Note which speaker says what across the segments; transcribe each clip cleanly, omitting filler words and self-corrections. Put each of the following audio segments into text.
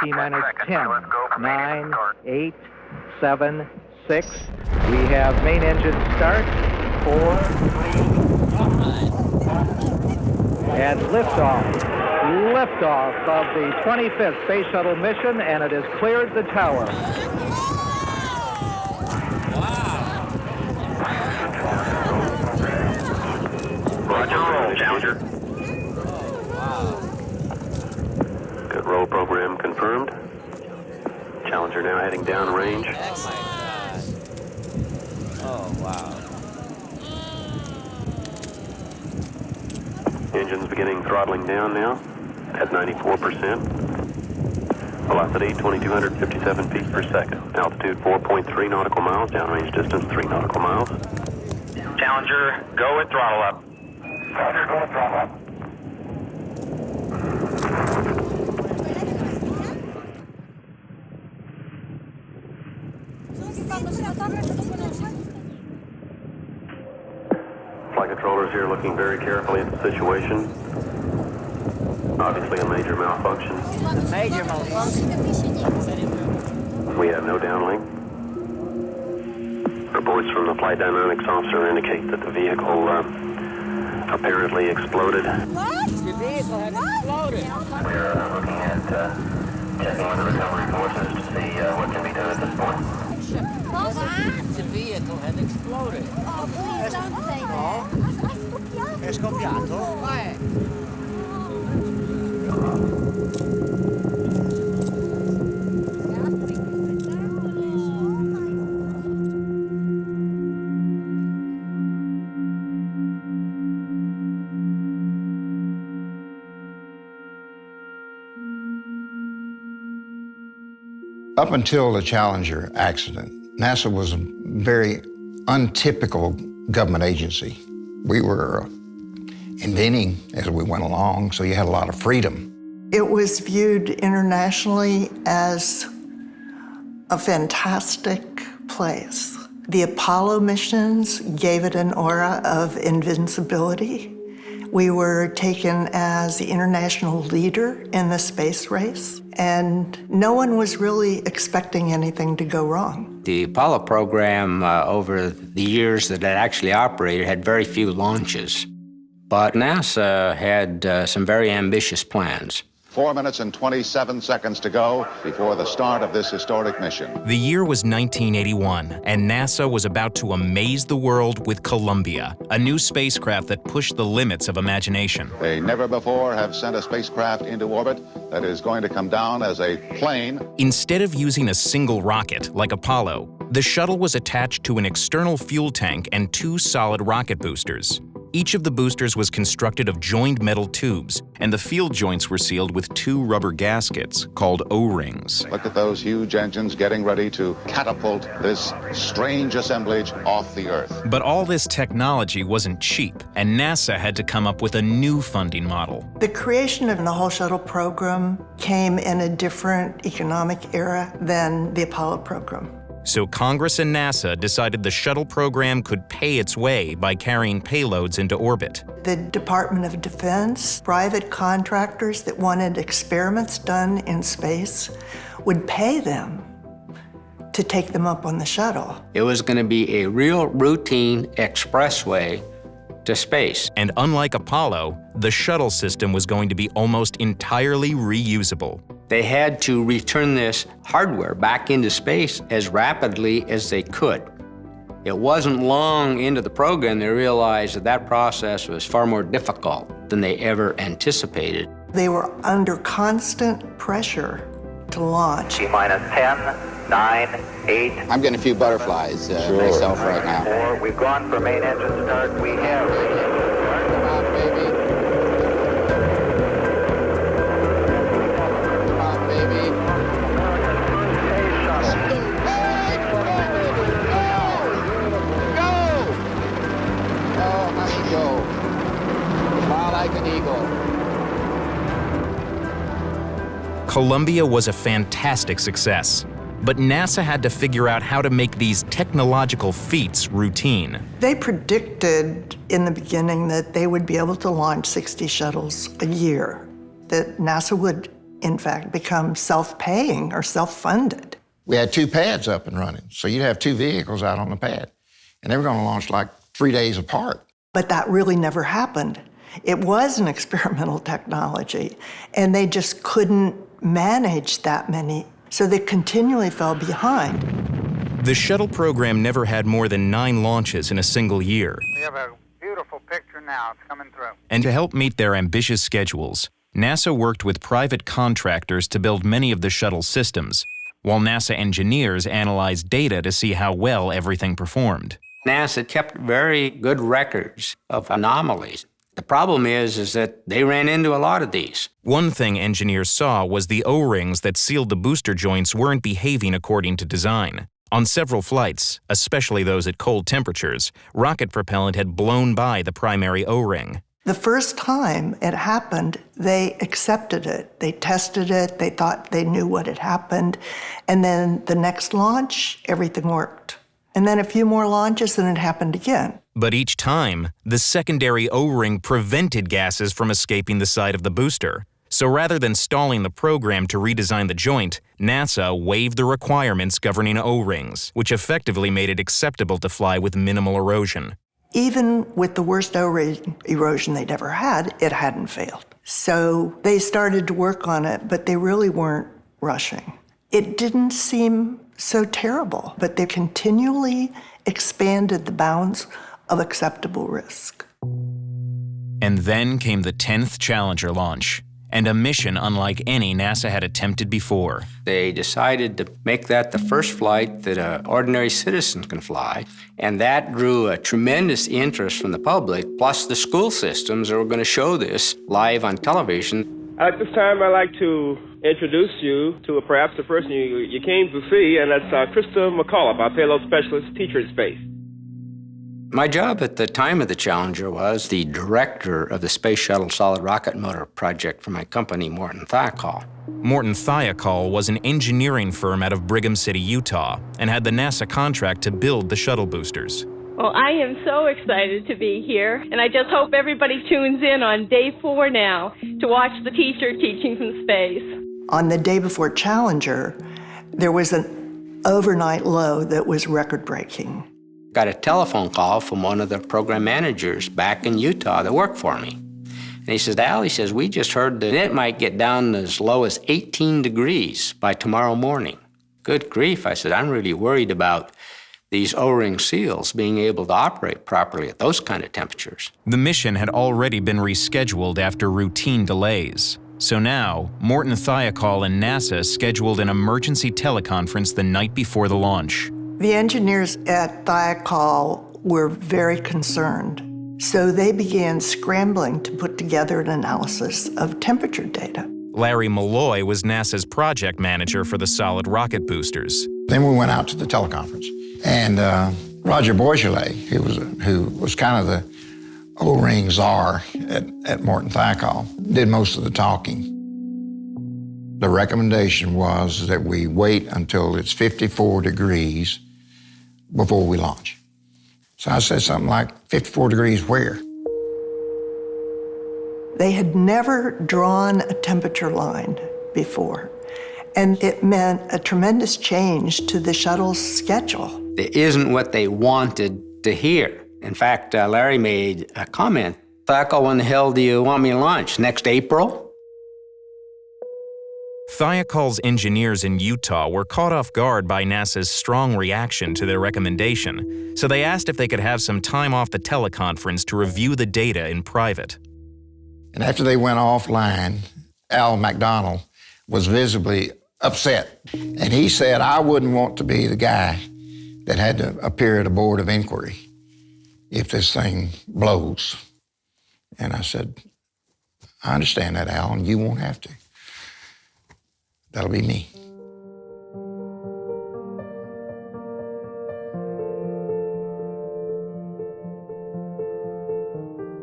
Speaker 1: T-minus 10, 9, 8, 7, 6. We have main engine start. 4, 3, and liftoff. Liftoff of the 25th Space Shuttle mission, and it has cleared the tower.
Speaker 2: Roger, roll, Challenger. Good roll program confirmed. Challenger now heading downrange.
Speaker 3: Oh my God. Oh, wow.
Speaker 2: Engines beginning throttling down now at 94%. Velocity 2,257 feet per second. Altitude 4.3 nautical miles. Downrange distance 3 nautical miles. Challenger, go with throttle up. Challenger, go with throttle up. Flight controllers here looking very carefully at the situation. Obviously a major malfunction.
Speaker 3: Major malfunction.
Speaker 2: We have no downlink. Reports from the flight dynamics officer indicate that the vehicle apparently exploded.
Speaker 3: What? The vehicle had exploded.
Speaker 2: We're looking at checking with the recovery forces to see what can be done at this point.
Speaker 3: The vehicle had exploded.
Speaker 4: Oh, please don't say that.
Speaker 3: È scoppiato?
Speaker 5: Up until the Challenger accident, NASA was a very untypical government agency. We were inventing as we went along, so you had a lot of freedom.
Speaker 6: It was viewed internationally as a fantastic place. The Apollo missions gave it an aura of invincibility. We were taken as the international leader in the space race, and no one was really expecting anything to go wrong.
Speaker 7: The Apollo program, over the years that it actually operated, had very few launches. But NASA had some very ambitious plans.
Speaker 8: 4 minutes and 27 seconds to go before the start of this historic mission.
Speaker 9: The year was 1981, and NASA was about to amaze the world with Columbia, a new spacecraft that pushed the limits of imagination.
Speaker 8: They never before have sent a spacecraft into orbit that is going to come down as a plane.
Speaker 9: Instead of using a single rocket like Apollo, the shuttle was attached to an external fuel tank and 2 solid rocket boosters. Each of the boosters was constructed of joined metal tubes, and the field joints were sealed with 2 rubber gaskets called O-rings.
Speaker 8: Look at those huge engines getting ready to catapult this strange assemblage off the Earth.
Speaker 9: But all this technology wasn't cheap, and NASA had to come up with a new funding model.
Speaker 6: The creation of the whole shuttle program came in a different economic era than the Apollo program.
Speaker 9: So Congress and NASA decided the shuttle program could pay its way by carrying payloads into orbit.
Speaker 6: The Department of Defense, private contractors that wanted experiments done in space would pay them to take them up on the shuttle.
Speaker 7: It was going to be a real routine expressway to space.
Speaker 9: And unlike Apollo, the shuttle system was going to be almost entirely reusable.
Speaker 7: They had to return this hardware back into space as rapidly as they could. It wasn't long into the program they realized that that process was far more difficult than they ever anticipated.
Speaker 6: They were under constant pressure to launch.
Speaker 1: T-minus 10, 9, 8.
Speaker 10: I'm getting a few butterflies myself right now.
Speaker 1: 4. We've gone for main engine start. We have.
Speaker 10: Come on, baby. Come on, baby. Hey, come on, baby. Go! Go! Oh, honey, go. Fly like an eagle.
Speaker 9: Columbia was a fantastic success. But NASA had to figure out how to make these technological feats routine.
Speaker 6: They predicted in the beginning that they would be able to launch 60 shuttles a year, that NASA would, in fact, become self-paying or self-funded.
Speaker 5: We had 2 pads up and running, so you'd have 2 vehicles out on the pad. And they were going to launch like 3 days apart.
Speaker 6: But that really never happened. It was an experimental technology, and they just couldn't manage that many, so they continually fell behind.
Speaker 9: The shuttle program never had more than 9 launches in a single year.
Speaker 10: We have a beautiful picture now. It's coming through.
Speaker 9: And to help meet their ambitious schedules, NASA worked with private contractors to build many of the shuttle systems, while NASA engineers analyzed data to see how well everything performed.
Speaker 7: NASA kept very good records of anomalies. The problem is that they ran into a lot of these.
Speaker 9: One thing engineers saw was the O-rings that sealed the booster joints weren't behaving according to design. On several flights, especially those at cold temperatures, rocket propellant had blown by the primary O-ring.
Speaker 6: The first time it happened, they accepted it. They tested it. They thought they knew what had happened. And then the next launch, everything worked. And then a few more launches, and it happened again.
Speaker 9: But each time, the secondary O-ring prevented gases from escaping the side of the booster. So rather than stalling the program to redesign the joint, NASA waived the requirements governing O-rings, which effectively made it acceptable to fly with minimal erosion.
Speaker 6: Even with the worst O-ring erosion they'd ever had, it hadn't failed. So they started to work on it, but they really weren't rushing. It didn't seem so terrible, but they continually expanded the bounds of acceptable risk.
Speaker 9: And then came the 10th Challenger launch, and a mission unlike any NASA had attempted before.
Speaker 7: They decided to make that the first flight that an ordinary citizen can fly, and that drew a tremendous interest from the public, plus the school systems that were going to show this live on television.
Speaker 11: At this time, I'd like to introduce you to perhaps the person you came to see, and that's Krista McCullough, our payload specialist, teacher in space.
Speaker 7: My job at the time of the Challenger was the director of the Space Shuttle Solid Rocket Motor project for my company, Morton Thiokol.
Speaker 9: Morton Thiokol was an engineering firm out of Brigham City, Utah, and had the NASA contract to build the shuttle boosters.
Speaker 12: Well, I am so excited to be here, and I just hope everybody tunes in on day 4 now to watch the teacher teaching from space.
Speaker 6: On the day before Challenger, there was an overnight low that was record-breaking.
Speaker 7: Got a telephone call from one of the program managers back in Utah that worked for me. And he says, Al, he says, we just heard that it might get down as low as 18 degrees by tomorrow morning. Good grief, I said, I'm really worried about these O-ring seals being able to operate properly at those kind of temperatures.
Speaker 9: The mission had already been rescheduled after routine delays. So now, Morton Thiokol and NASA scheduled an emergency teleconference the night before the launch.
Speaker 6: The engineers at Thiokol were very concerned, so they began scrambling to put together an analysis of temperature data.
Speaker 9: Larry Malloy was NASA's project manager for the solid rocket boosters.
Speaker 5: Then we went out to the teleconference, and Roger Boisjolet, who was kind of the O-ring czar at Morton Thiokol, did most of the talking. The recommendation was that we wait until it's 54 degrees before we launch. So I said something like, 54 degrees where?
Speaker 6: They had never drawn a temperature line before, and it meant a tremendous change to the shuttle's schedule.
Speaker 7: It isn't what they wanted to hear. In fact, Larry made a comment, Thiokol, when the hell do you want me to launch? Next April?
Speaker 9: Thiokol's engineers in Utah were caught off guard by NASA's strong reaction to their recommendation, so they asked if they could have some time off the teleconference to review the data in private.
Speaker 5: And after they went offline, Al McDonald was visibly upset. And he said, I wouldn't want to be the guy that had to appear at a board of inquiry if this thing blows. And I said, I understand that, Al, and you won't have to. That'll be me.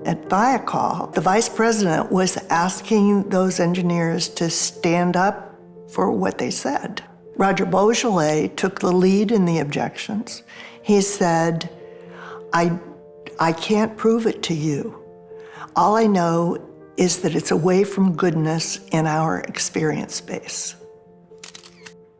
Speaker 6: At Thiokol, the vice president was asking those engineers to stand up for what they said. Roger Beaujolais took the lead in the objections. He said, I can't prove it to you. All I know is that it's away from goodness in our experience space.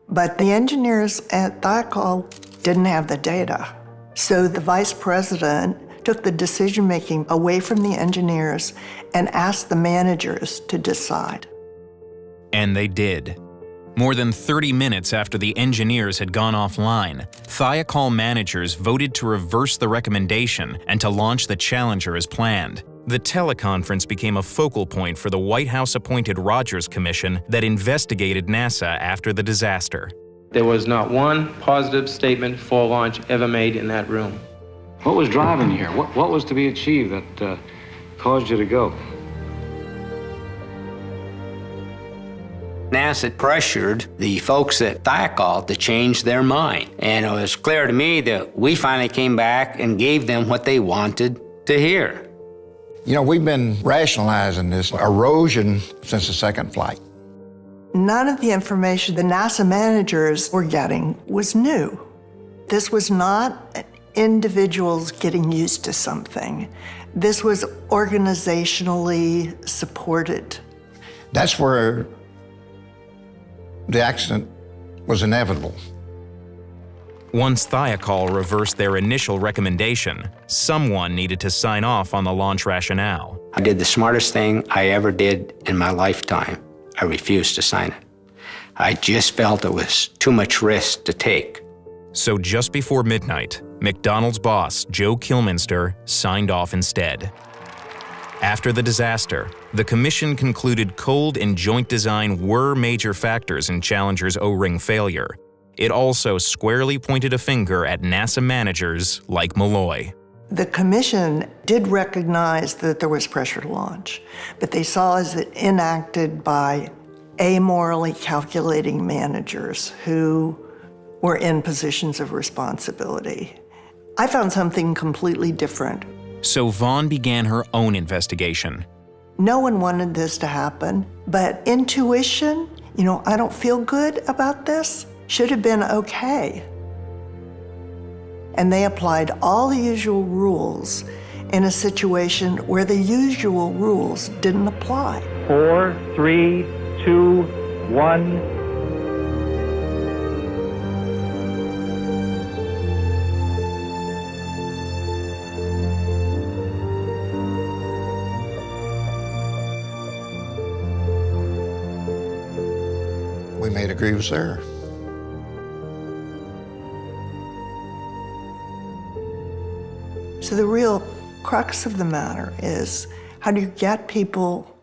Speaker 6: But the engineers at Thiokol didn't have the data. So the vice president took the decision-making away from the engineers and asked the managers to decide.
Speaker 9: And they did. More than 30 minutes after the engineers had gone offline, Thiokol managers voted to reverse the recommendation and to launch the Challenger as planned. The teleconference became a focal point for the White House-appointed Rogers Commission that investigated NASA after the disaster.
Speaker 13: There was not one positive statement for launch ever made in that room.
Speaker 14: What was driving you here? What was to be achieved that caused you to go?
Speaker 7: NASA pressured the folks at Thiokol to change their mind. And it was clear to me that we finally came back and gave them what they wanted to hear.
Speaker 5: You know, we've been rationalizing this erosion since the second flight.
Speaker 6: None of the information the NASA managers were getting was new. This was not individuals getting used to something. This was organizationally supported.
Speaker 5: That's where the accident was inevitable.
Speaker 9: Once Thiokol reversed their initial recommendation, someone needed to sign off on the launch rationale.
Speaker 7: I did the smartest thing I ever did in my lifetime. I refused to sign it. I just felt it was too much risk to take.
Speaker 9: So just before midnight, McDonald's boss, Joe Kilminster, signed off instead. After the disaster, the commission concluded cold and joint design were major factors in Challenger's O-ring failure. It also squarely pointed a finger at NASA managers like Malloy.
Speaker 6: The commission did recognize that there was pressure to launch, but they saw as it enacted by amorally calculating managers who were in positions of responsibility. I found something completely different.
Speaker 9: So Vaughn began her own investigation.
Speaker 6: No one wanted this to happen, but intuition, I don't feel good about this, should have been okay. And they applied all the usual rules in a situation where the usual rules didn't apply.
Speaker 1: 4, 3, 2, 1.
Speaker 5: We made a grievous error.
Speaker 6: So the real crux of the matter is, how do you get people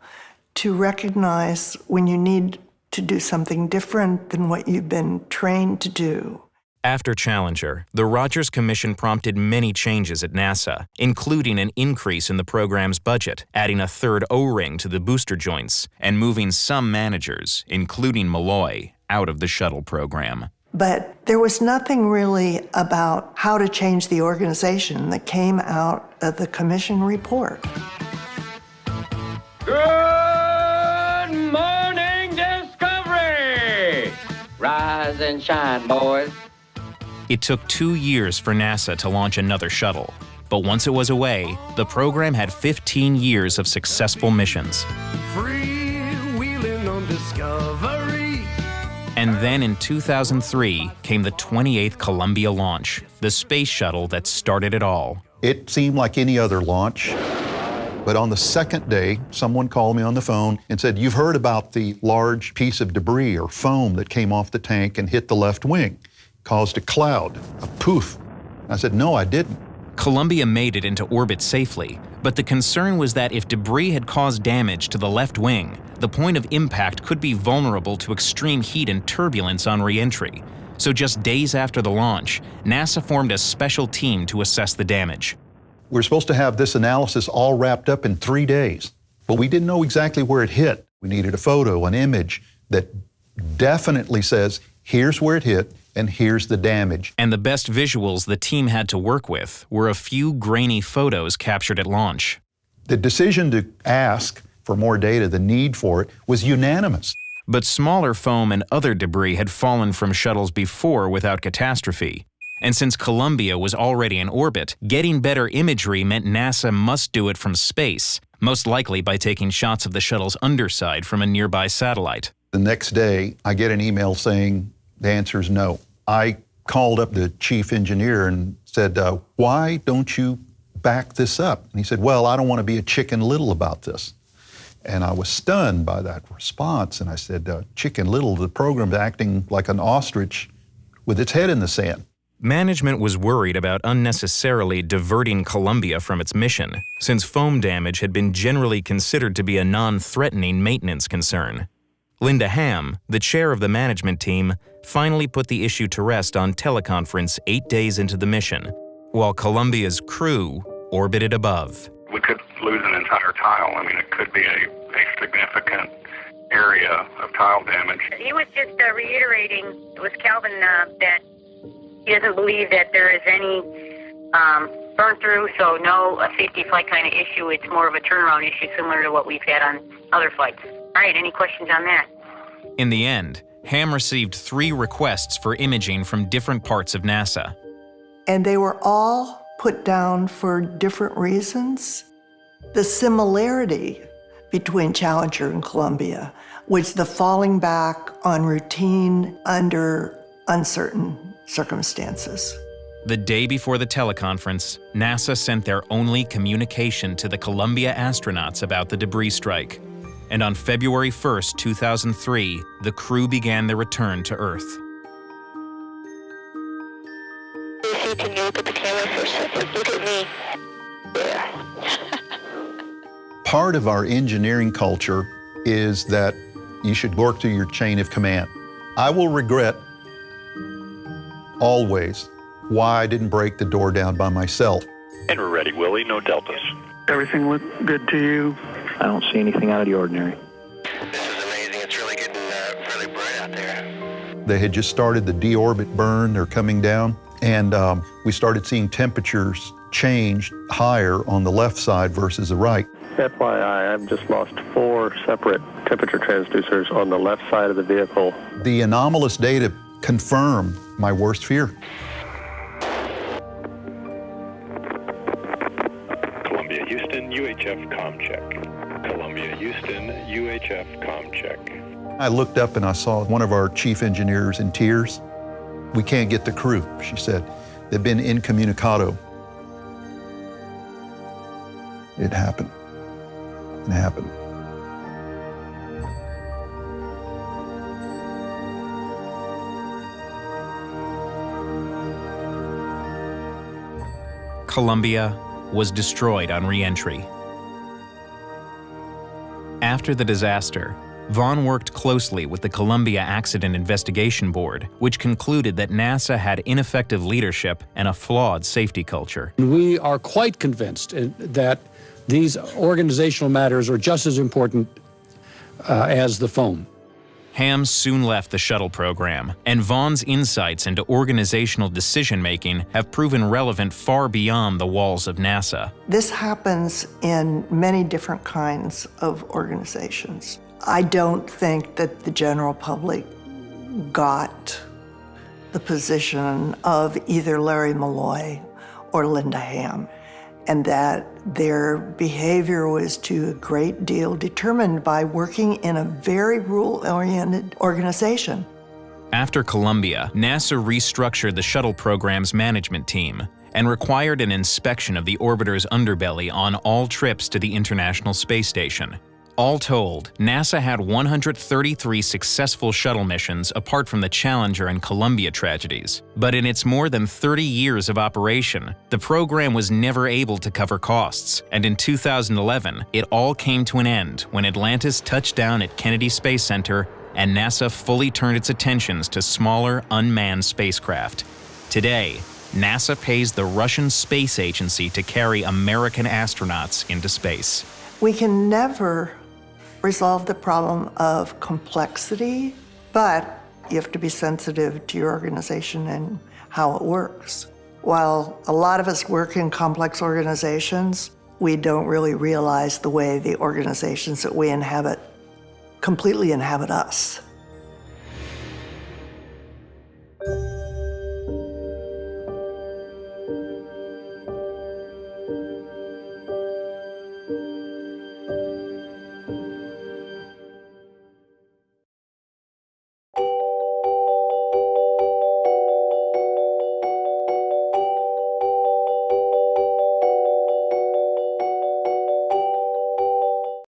Speaker 6: to recognize when you need to do something different than what you've been trained to do?
Speaker 9: After Challenger, the Rogers Commission prompted many changes at NASA, including an increase in the program's budget, adding a third O-ring to the booster joints, and moving some managers, including Malloy, out of the shuttle program.
Speaker 6: But there was nothing really about how to change the organization that came out of the commission report.
Speaker 15: Good morning, Discovery! Rise and shine, boys.
Speaker 9: It took 2 years for NASA to launch another shuttle. But once it was away, the program had 15 years of successful missions.
Speaker 15: Freewheeling on Discovery.
Speaker 9: And then in 2003 came the 28th Columbia launch, the space shuttle that started it all.
Speaker 16: It seemed like any other launch, but on the second day, someone called me on the phone and said, "You've heard about the large piece of debris or foam that came off the tank and hit the left wing, caused a cloud, a poof." I said, "No, I didn't."
Speaker 9: Columbia made it into orbit safely, but the concern was that if debris had caused damage to the left wing, the point of impact could be vulnerable to extreme heat and turbulence on re-entry. So just days after the launch, NASA formed a special team to assess the damage.
Speaker 16: We were supposed to have this analysis all wrapped up in 3 days, but we didn't know exactly where it hit. We needed a photo, an image that definitely says, here's where it hit, and here's the damage.
Speaker 9: And the best visuals the team had to work with were a few grainy photos captured at launch.
Speaker 16: The decision to ask for more data, the need for it, was unanimous.
Speaker 9: But smaller foam and other debris had fallen from shuttles before without catastrophe. And since Columbia was already in orbit, getting better imagery meant NASA must do it from space, most likely by taking shots of the shuttle's underside from a nearby satellite.
Speaker 16: The next day, I get an email saying the answer is no. I called up the chief engineer and said, why don't you back this up? And he said, well, I don't want to be a Chicken Little about this. And I was stunned by that response. And I said, Chicken Little, the program's acting like an ostrich with its head in the sand.
Speaker 9: Management was worried about unnecessarily diverting Columbia from its mission, since foam damage had been generally considered to be a non-threatening maintenance concern. Linda Ham, the chair of the management team, finally put the issue to rest on teleconference 8 days into the mission, while Columbia's crew orbited above.
Speaker 17: We could lose an entire tile. I mean, it could be a significant area of tile damage.
Speaker 18: He was just reiterating with Calvin that he doesn't believe that there is any burn through, so no safety flight kind of issue. It's more of a turnaround issue similar to what we've had on other flights. All right, any questions on that?
Speaker 9: In the end, Ham received 3 requests for imaging from different parts of NASA.
Speaker 6: And they were all put down for different reasons. The similarity between Challenger and Columbia was the falling back on routine under uncertain circumstances.
Speaker 9: The day before the teleconference, NASA sent their only communication to the Columbia astronauts about the debris strike. And on February 1st, 2003, the crew began their return to Earth.
Speaker 18: Lucy, can you look at the camera for a second? Look at me. There.
Speaker 16: Part of our engineering culture is that you should work through your chain of command. I will regret always why I didn't break the door down by myself.
Speaker 19: And we're ready, Willie. No deltas.
Speaker 20: Everything looked good to you?
Speaker 1: I don't see anything out of the ordinary.
Speaker 19: This is amazing. It's really getting really bright out there.
Speaker 16: They had just started the deorbit burn. They're coming down. And we started seeing temperatures change higher on the left side versus the right.
Speaker 21: FYI, I've just lost 4 separate temperature transducers on the left side of the vehicle.
Speaker 16: The anomalous data confirmed my worst fear.
Speaker 19: Columbia, Houston, UHF comm check. Columbia, Houston, UHF comm check.
Speaker 16: I looked up and I saw one of our chief engineers in tears. We can't get the crew, she said. They've been incommunicado. It happened. It happened.
Speaker 9: Columbia was destroyed on re-entry. After the disaster, Vaughn worked closely with the Columbia Accident Investigation Board, which concluded that NASA had ineffective leadership and a flawed safety culture.
Speaker 22: We are quite convinced that these organizational matters are just as important as the foam.
Speaker 9: Ham soon left the shuttle program, and Vaughn's insights into organizational decision-making have proven relevant far beyond the walls of NASA.
Speaker 6: This happens in many different kinds of organizations. I don't think that the general public got the position of either Larry Malloy or Linda Ham, and that their behavior was to a great deal determined by working in a very rule-oriented organization.
Speaker 9: After Columbia, NASA restructured the shuttle program's management team and required an inspection of the orbiter's underbelly on all trips to the International Space Station. All told, NASA had 133 successful shuttle missions apart from the Challenger and Columbia tragedies. But in its more than 30 years of operation, the program was never able to cover costs. And in 2011, it all came to an end when Atlantis touched down at Kennedy Space Center and NASA fully turned its attentions to smaller, unmanned spacecraft. Today, NASA pays the Russian Space Agency to carry American astronauts into space.
Speaker 6: We can never resolve the problem of complexity, but you have to be sensitive to your organization and how it works. While a lot of us work in complex organizations, we don't really realize the way the organizations that we inhabit completely inhabit us.